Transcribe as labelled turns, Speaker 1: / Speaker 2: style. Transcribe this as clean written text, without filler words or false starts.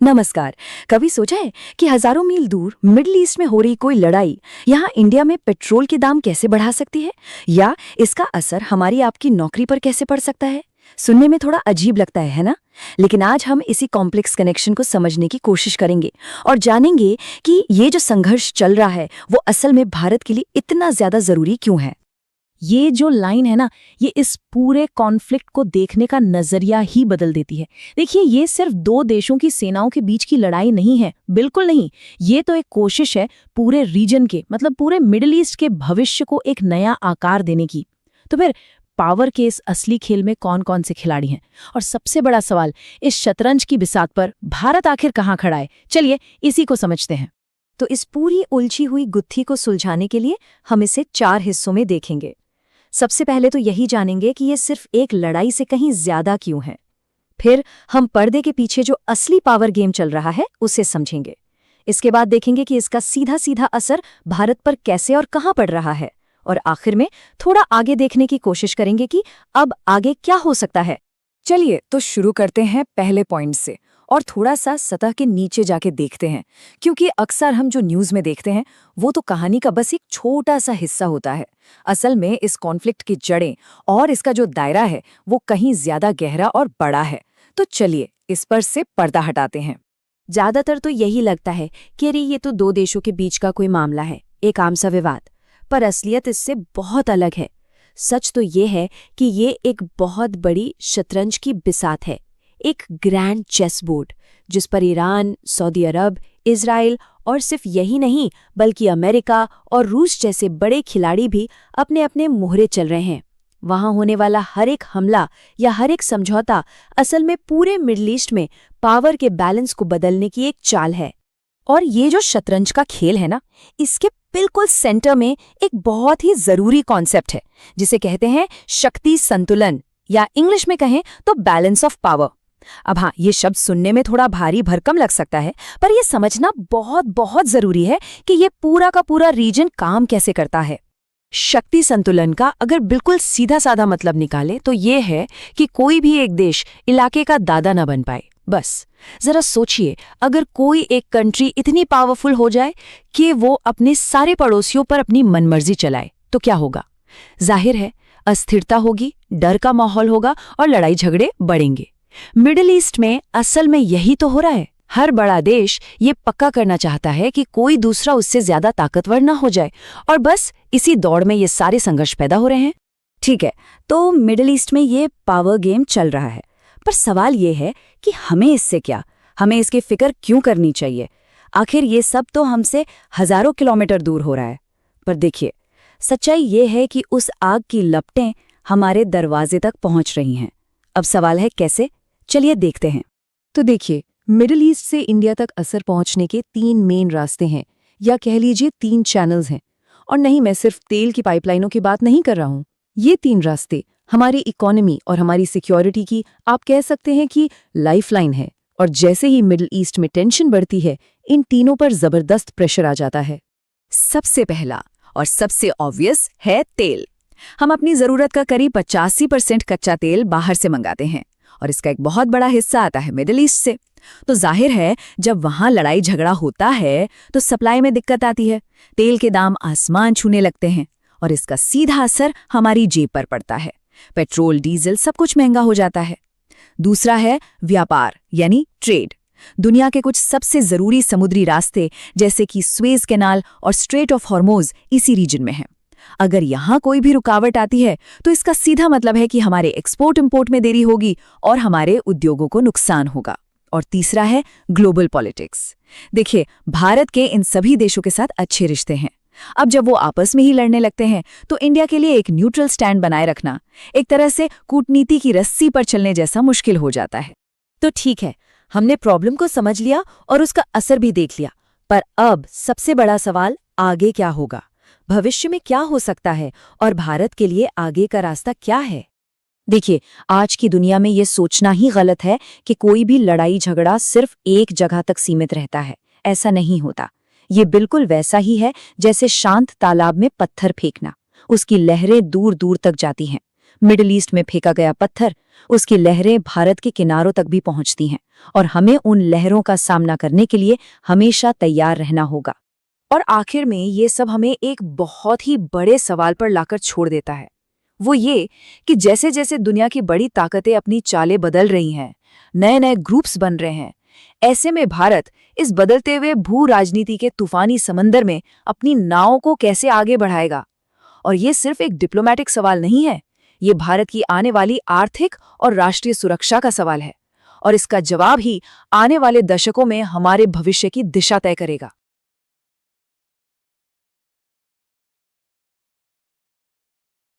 Speaker 1: नमस्कार। कभी सोचा है कि हजारों मील दूर मिडिल ईस्ट में हो रही कोई लड़ाई यहाँ इंडिया में पेट्रोल के दाम कैसे बढ़ा सकती है, या इसका असर हमारी आपकी नौकरी पर कैसे पड़ सकता है? सुनने में थोड़ा अजीब लगता है ना? लेकिन आज हम इसी कॉम्प्लेक्स कनेक्शन को समझने की कोशिश करेंगे और जानेंगे कि ये जो संघर्ष चल रहा है वो असल में भारत के लिए इतना ज्यादा जरूरी क्यों है।
Speaker 2: ये जो लाइन है ना, ये इस पूरे कॉन्फ्लिक्ट को देखने का नजरिया ही बदल देती है। देखिए, ये सिर्फ दो देशों की सेनाओं के बीच की लड़ाई नहीं है, बिल्कुल नहीं। ये तो एक कोशिश है पूरे रीजन के, मतलब पूरे मिडिल ईस्ट के भविष्य को एक नया आकार देने की। तो फिर पावर के इस असली खेल में कौन कौन से खिलाड़ी हैं, और सबसे बड़ा सवाल, इस शतरंज की बिसात पर भारत आखिर कहाँ खड़ा है? चलिए इसी को समझते हैं।
Speaker 1: तो इस पूरी उलझी हुई गुत्थी को सुलझाने के लिए हम इसे 4 हिस्सों में देखेंगे। सबसे पहले तो यही जानेंगे कि ये सिर्फ एक लड़ाई से कहीं ज्यादा क्यों है। फिर हम पर्दे के पीछे जो असली पावर गेम चल रहा है उसे समझेंगे। इसके बाद देखेंगे कि इसका सीधा सीधा असर भारत पर कैसे और कहां पड़ रहा है। और आखिर में थोड़ा आगे देखने की कोशिश करेंगे कि अब आगे क्या हो सकता है। चलिए तो शुरू करते हैं पहले पॉइंट से और थोड़ा सा सतह के नीचे जाके देखते हैं, क्योंकि अक्सर हम जो न्यूज़ में देखते हैं वो तो कहानी का बस एक छोटा सा हिस्सा होता है। असल में इस कॉन्फ्लिक्ट की जड़ें और इसका जो दायरा है वो कहीं ज्यादा गहरा और बड़ा है। तो चलिए इस पर से पर्दा हटाते हैं। ज्यादातर तो यही लगता है कि अरे ये तो दो देशों के बीच का कोई मामला है, एक आम सा विवाद, पर असलियत इससे बहुत अलग है। सच तो ये है कि ये एक बहुत बड़ी शतरंज की बिसात है, एक ग्रैंड चेस बोर्ड जिस पर ईरान, सऊदी अरब, इजराइल और सिर्फ यही नहीं बल्कि अमेरिका और रूस जैसे बड़े खिलाड़ी भी अपने अपने मोहरे चल रहे हैं। वहां होने वाला हर एक हमला या हर एक समझौता असल में पूरे मिडिल ईस्ट में पावर के बैलेंस को बदलने की एक चाल है। और ये जो शतरंज का खेल है ना, इसके बिल्कुल सेंटर में एक बहुत ही जरूरी कॉन्सेप्ट है जिसे कहते हैं शक्ति संतुलन, या इंग्लिश में कहें तो बैलेंस ऑफ पावर। अब हाँ, ये शब्द सुनने में थोड़ा भारी भरकम लग सकता है, पर यह समझना बहुत बहुत जरूरी है कि ये पूरा का पूरा रीजन काम कैसे करता है। शक्ति संतुलन का अगर बिल्कुल सीधा साधा मतलब निकाले तो ये है कि कोई भी एक देश इलाके का दादा न बन पाए। बस जरा सोचिए, अगर कोई एक कंट्री इतनी पावरफुल हो जाए कि वो अपने सारे पड़ोसियों पर अपनी मनमर्जी चलाए तो क्या होगा? जाहिर है अस्थिरता होगी, डर का माहौल होगा और लड़ाई झगड़े बढ़ेंगे। मिडिल ईस्ट में असल में यही तो हो रहा है। हर बड़ा देश ये पक्का करना चाहता है कि कोई दूसरा उससे ज्यादा ताकतवर ना हो जाए, और बस इसी दौड़ में ये सारे संघर्ष पैदा हो रहे हैं। ठीक है, तो मिडिल ईस्ट में ये पावर गेम चल रहा है, पर सवाल ये है कि हमें इससे क्या, हमें इसकी फिक्र क्यों करनी चाहिए? आखिर ये सब तो हमसे हजारों किलोमीटर दूर हो रहा है। पर देखिए, सच्चाई ये है कि उस आग की लपटें हमारे दरवाजे तक पहुंच रही हैं। अब सवाल है कैसे? चलिए देखते हैं। तो देखिए, मिडिल ईस्ट से इंडिया तक असर पहुंचने के 3 मेन रास्ते हैं, या कह लीजिए 3 चैनल्स हैं। और नहीं, मैं सिर्फ तेल की पाइपलाइनों की बात नहीं कर रहा हूं। ये 3 रास्ते हमारी इकोनॉमी और हमारी सिक्योरिटी की, आप कह सकते हैं कि लाइफलाइन है। और जैसे ही मिडिल ईस्ट में टेंशन बढ़ती है, इन तीनों पर जबरदस्त प्रेशर आ जाता है। सबसे पहला और सबसे ऑब्वियस है तेल। हम अपनी जरूरत का करीब 85% कच्चा तेल बाहर से मंगाते हैं, और इसका एक बहुत बड़ा हिस्सा आता है मिडिल ईस्ट से। तो जाहिर है जब वहां लड़ाई झगड़ा होता है तो सप्लाई में दिक्कत आती है, तेल के दाम आसमान छूने लगते हैं, और इसका सीधा असर हमारी जेब पर पड़ता है। पेट्रोल, डीजल सब कुछ महंगा हो जाता है। दूसरा है व्यापार, यानी ट्रेड। दुनिया के कुछ सबसे जरूरी समुद्री रास्ते जैसे कि स्वेज कैनाल और स्ट्रेट ऑफ हॉर्मोज इसी रीजन में हैं। अगर यहाँ कोई भी रुकावट आती है तो इसका सीधा मतलब है कि हमारे एक्सपोर्ट इंपोर्ट में देरी होगी और हमारे उद्योगों को नुकसान होगा। और तीसरा है ग्लोबल पॉलिटिक्स। देखिए, भारत के इन सभी देशों के साथ अच्छे रिश्ते हैं। अब जब वो आपस में ही लड़ने लगते हैं तो इंडिया के लिए एक न्यूट्रल स्टैंड बनाए रखना एक तरह से कूटनीति की रस्सी पर चलने जैसा मुश्किल हो जाता है। तो ठीक है, हमने प्रॉब्लम को समझ लिया और उसका असर भी देख लिया, पर अब सबसे बड़ा सवाल, आगे क्या होगा? भविष्य में क्या हो सकता है और भारत के लिए आगे का रास्ता क्या है? देखिए, आज की दुनिया में ये सोचना ही गलत है कि कोई भी लड़ाई झगड़ा सिर्फ एक जगह तक सीमित रहता है। ऐसा नहीं होता। ये बिल्कुल वैसा ही है जैसे शांत तालाब में पत्थर फेंकना। उसकी लहरें दूर दूर तक जाती हैं, मिडिल ईस्ट में फेंका गया पत्थर, उसकी लहरें भारत के किनारों तक भी पहुंचती हैं और हमें उन लहरों का सामना करने के लिए हमेशा तैयार रहना होगा।
Speaker 2: और आखिर में ये सब हमें एक बहुत ही बड़े सवाल पर लाकर छोड़ देता है। वो ये कि जैसे जैसे दुनिया की बड़ी ताकतें अपनी चालें बदल रही हैं, नए नए ग्रुप्स बन रहे हैं, ऐसे में भारत इस बदलते हुए भू राजनीति के तूफानी समंदर में अपनी नाव को कैसे आगे बढ़ाएगा। और ये सिर्फ एक डिप्लोमैटिक सवाल नहीं है, ये भारत की आने वाली आर्थिक और राष्ट्रीय सुरक्षा का सवाल है। और इसका जवाब ही आने वाले दशकों में हमारे भविष्य की दिशा तय करेगा।